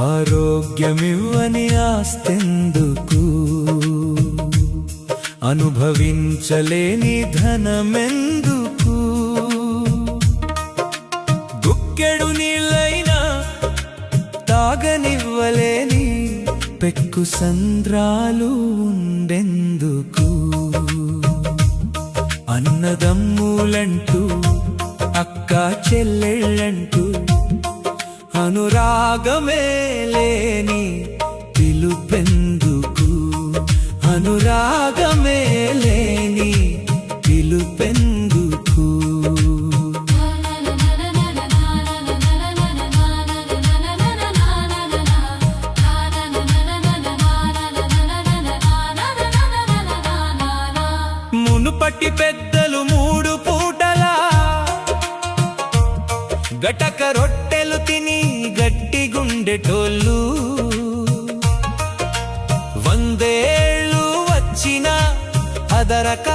ఆరోగ్యమివ్వని ఆస్తెందుకు, అనుభవించలేని ధనమెందుకు, గుక్కెడు నీళ్ళైనా తాగనివ్వలేని పెక్కు సంద్రాలు ఉండెందుకు, అన్నదమ్ములంటూ అక్క చెల్లెళ్ళంటూ అనురాగమే లేని పిలుపెందుకు, అనురాగమే లేని పిలుపెందుకు. మునుపటి పెద్దలు మూడు పూటలా గటక రొట్టెలు తిని గట్టి గుండెటోళ్ళు, 100 ఏళ్ళు వచ్చినా అదరక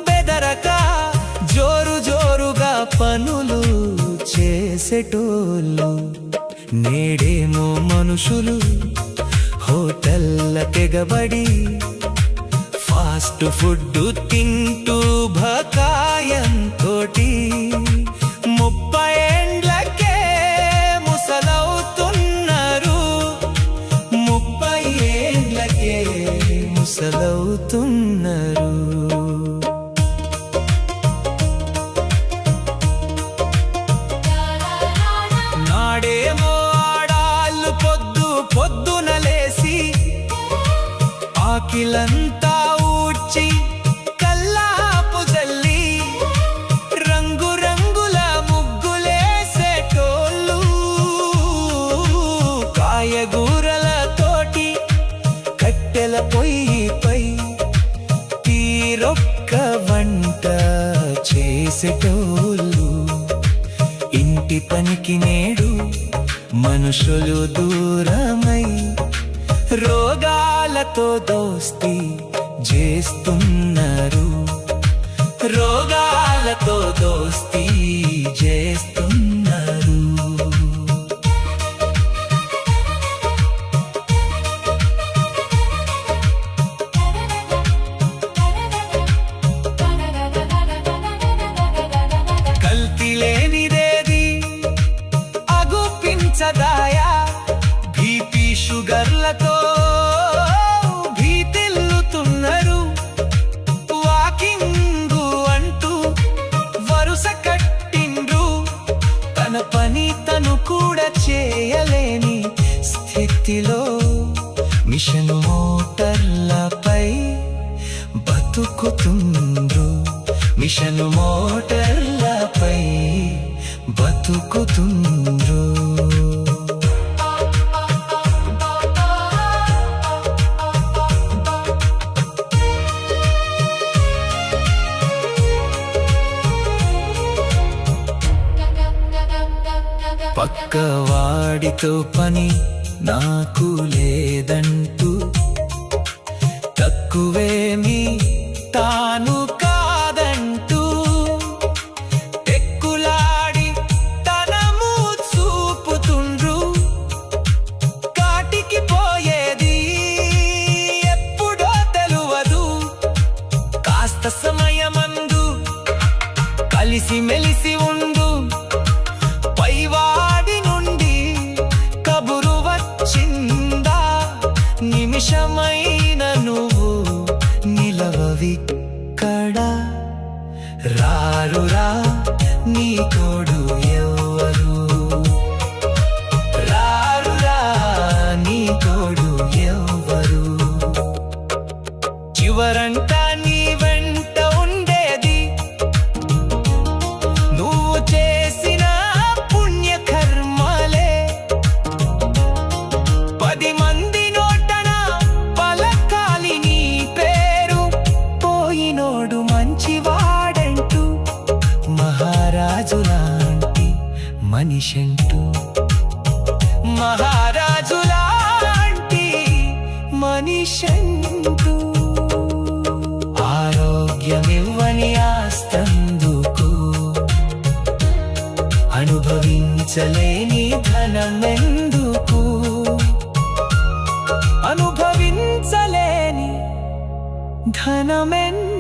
బెదరక జోరు జోరుగా పనులు చేసేటోళ్ళు. నేడేమో మనుషులు హోటల్ల తెగబడి ఫాస్ట్ ఫుడ్ తింటూ భకాయంతోటి 30 ఏండ్లకే ముసలవుతున్నారు, 30 ఏండ్లకే ముసలవుతున్నారు. నాడేమో ఆడాళ్ళు పొద్దున లేసి ఆకిలంతా ఊడ్చి కల్లాపు జల్లి రంగురంగుల ముగ్గులేసేటోళ్ళు, కాయగూరలతోటి కట్టెల పొయ్యిపై తీరొక్క వంట చేసేటోళ్ళు. ఇంటి పనికి నేడు మనుషులు దూరమై రోగాలతో దోస్తీ చేస్తున్నారు, రోగాలతో దోస్తీ చేస్తున్నారు. కల్తీ లేనిదేది అగుపించదాయా, బీపీ షుగర్లతో భీతిల్లుతున్నారు. వాకింగ్ అంటూ వరుస కట్టిండ్రు, తన పని తను కూడా చేయలేని స్థితిలో మిషన్ మోటార్లపై బతుకుతుండ్రు, మిషన్ మోటార్లపై బతుకుతుండ్రు. పక్కవాడితో పని నాకు లేదంటూ తక్కువేమి తాను కాదంటూ ఎక్కులాడి తనము చూపుతుండ్రు. కాటికి పోయేది ఎప్పుడో తెలువదు, కాస్త సమయమందు కలిసి మెలిసి ఉండు, పైవాడి నుండి కబురు వచ్చిందా, నిమిషమైన నువ్వు నిలవవిక్కడ. మనిషంటూ మహారాజులాంటి మనిషంటూ ఆరోగ్యమివ్వని ఆస్తందుకు అనుభవించలేని ధనమెందుకు అనుభవించలేని ధనమెందుకు